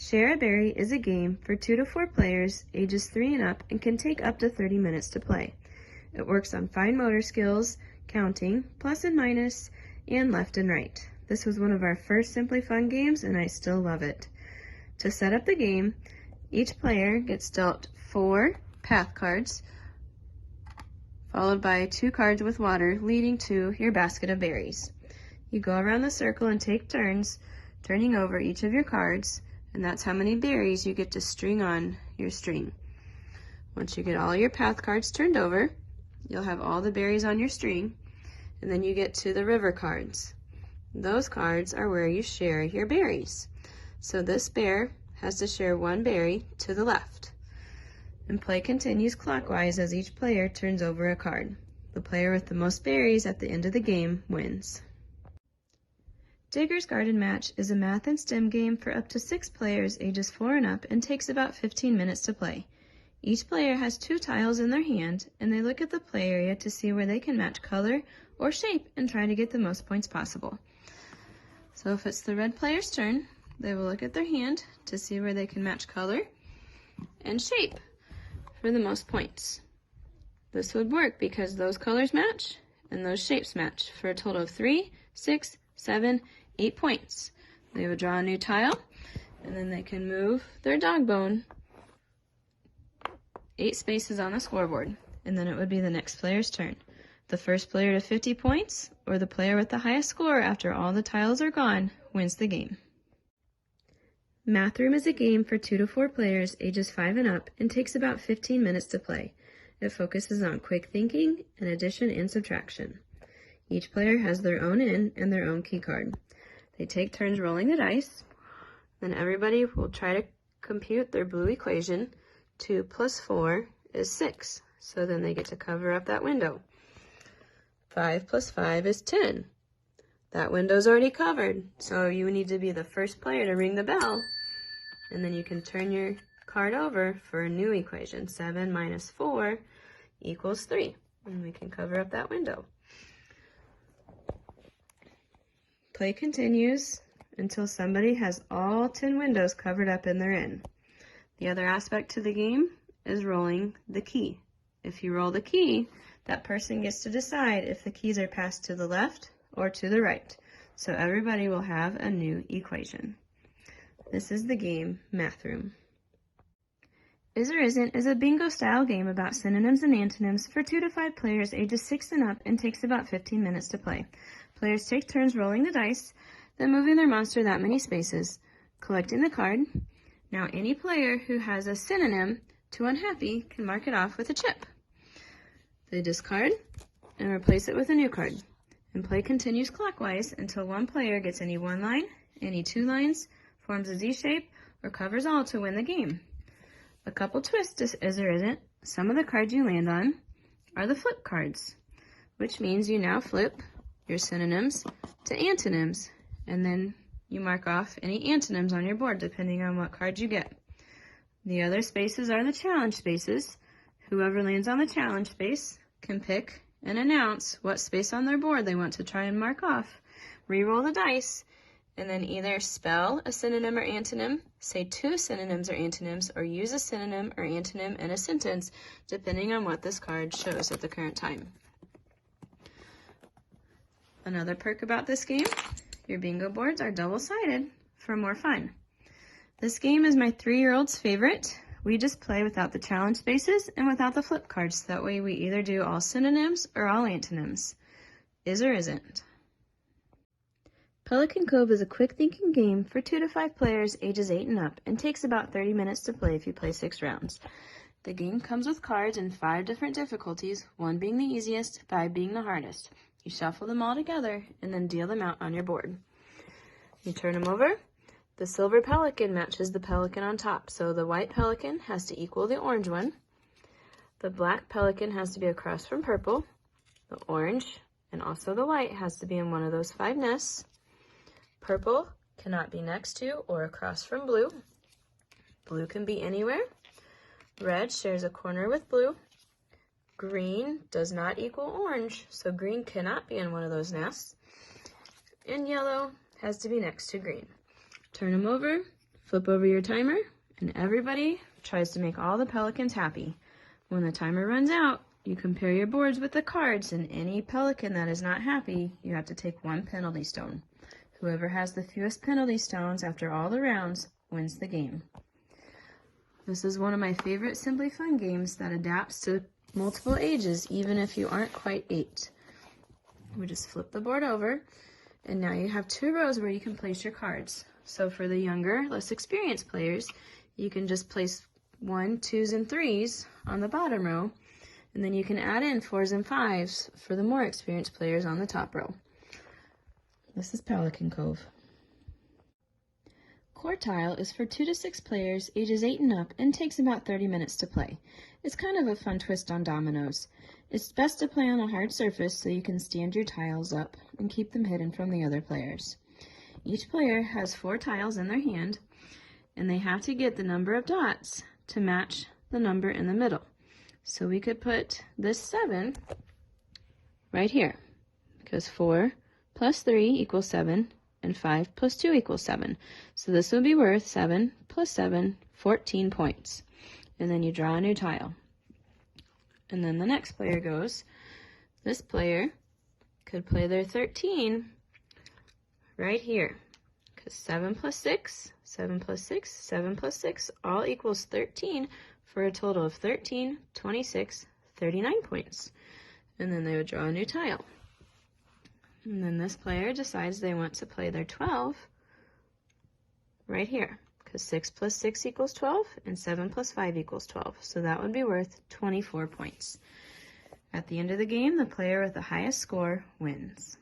Share a Berry is a game for 2 to 4 players, ages 3 and up, and can take up to 30 minutes to play. It works on fine motor skills, counting, plus and minus, and left and right. This was one of our first SimplyFun games, and I still love it. To set up the game, each player gets dealt 4 path cards, followed by 2 cards with water, leading to your basket of berries. You go around the circle and take turns, turning over each of your cards, and that's how many berries you get to string on your string. Once you get all your path cards turned over, you'll have all the berries on your string, and then you get to the river cards. Those cards are where you share your berries. So this bear has to share 1 berry to the left. And play continues clockwise as each player turns over a card. The player with the most berries at the end of the game wins. Digger's Garden Match is a math and STEM game for up to 6 players ages 4 and up and takes about 15 minutes to play. Each player has 2 tiles in their hand, and they look at the play area to see where they can match color or shape and try to get the most points possible. So if it's the red player's turn, they will look at their hand to see where they can match color and shape for the most points. This would work because those colors match and those shapes match for a total of 3, 6, 7, 8 points. They would draw a new tile, and then they can move their dog bone 8 spaces on the scoreboard, and then it would be the next player's turn. The first player to 50 points, or the player with the highest score after all the tiles are gone, wins the game. Math Room is a game for 2 to 4 players ages 5 and up and takes about 15 minutes to play. It focuses on quick thinking and addition and subtraction. Each player has their own in and their own key card. They take turns rolling the dice, then everybody will try to compute their blue equation. 2 plus 4 is 6, so then they get to cover up that window. 5 plus 5 is 10. That window's already covered, so you need to be the first player to ring the bell, and then you can turn your card over for a new equation. 7 minus 4 equals 3, and we can cover up that window. Play continues until somebody has all 10 windows covered up in their end. The other aspect to the game is rolling the key. If you roll the key, that person gets to decide if the keys are passed to the left or to the right. So everybody will have a new equation. This is the game Math Room. Is or Isn't is a bingo style game about synonyms and antonyms for 2 to 5 players ages 6 and up and takes about 15 minutes to play. Players take turns rolling the dice, then moving their monster that many spaces, collecting the card. Now any player who has a synonym to unhappy can mark it off with a chip. They discard and replace it with a new card. And play continues clockwise until one player gets any 1 line, any 2 lines, forms a Z shape, or covers all to win the game. A couple twists to Is or Isn't. Some of the cards you land on are the flip cards, which means you now flip your synonyms to antonyms, and then you mark off any antonyms on your board depending on what card you get. The other spaces are the challenge spaces. Whoever lands on the challenge space can pick and announce what space on their board they want to try and mark off. Re-roll the dice, and then either spell a synonym or antonym, say 2 synonyms or antonyms, or use a synonym or antonym in a sentence, depending on what this card shows at the current time. Another perk about this game, your bingo boards are double-sided for more fun. This game is my 3-year-old's favorite. We just play without the challenge spaces and without the flip cards. That way we either do all synonyms or all antonyms. Is or Isn't. Pelican Cove is a quick thinking game for 2 to 5 players ages 8 and up and takes about 30 minutes to play if you play 6 rounds. The game comes with cards in 5 different difficulties, 1 being the easiest, 5 being the hardest. You shuffle them all together and then deal them out on your board. You turn them over. The silver pelican matches the pelican on top, so the white pelican has to equal the orange one. The black pelican has to be across from purple. The orange and also the white has to be in one of those 5 nests. Purple cannot be next to or across from blue. Blue can be anywhere. Red shares a corner with blue. Green does not equal orange, so green cannot be in one of those nests. And yellow has to be next to green. Turn them over, Flip over your timer, and everybody tries to make all the pelicans happy. When the timer runs out, you compare your boards with the cards, and any pelican that is not happy, you have to take 1 penalty stone. Whoever has the fewest penalty stones after all the rounds wins the game. This is one of my favorite SimplyFun games that adapts to multiple ages, even if you aren't quite 8. We just flip the board over, and now you have 2 rows where you can place your cards. So for the younger, less experienced players, you can just place 1s, 2s, and 3s on the bottom row, and then you can add in 4s and 5s for the more experienced players on the top row. This is Pelican Cove. Quartile is for 2 to 6 players, ages 8 and up, and takes about 30 minutes to play. It's kind of a fun twist on dominoes. It's best to play on a hard surface so you can stand your tiles up and keep them hidden from the other players. Each player has 4 tiles in their hand, and they have to get the number of dots to match the number in the middle. So we could put this 7 right here, because 4 plus 3 equals 7, and 5 plus 2 equals 7. So this would be worth 7 plus 7, 14 points. And then you draw a new tile. And then the next player goes. This player could play their 13 right here, because 7 plus 6, 7 plus 6, 7 plus 6 all equals 13 for a total of 13, 26, 39 points. And then they would draw a new tile. And then this player decides they want to play their 12 right here, because 6 plus 6 equals 12, and 7 plus 5 equals 12. So that would be worth 24 points. At the end of the game, the player with the highest score wins.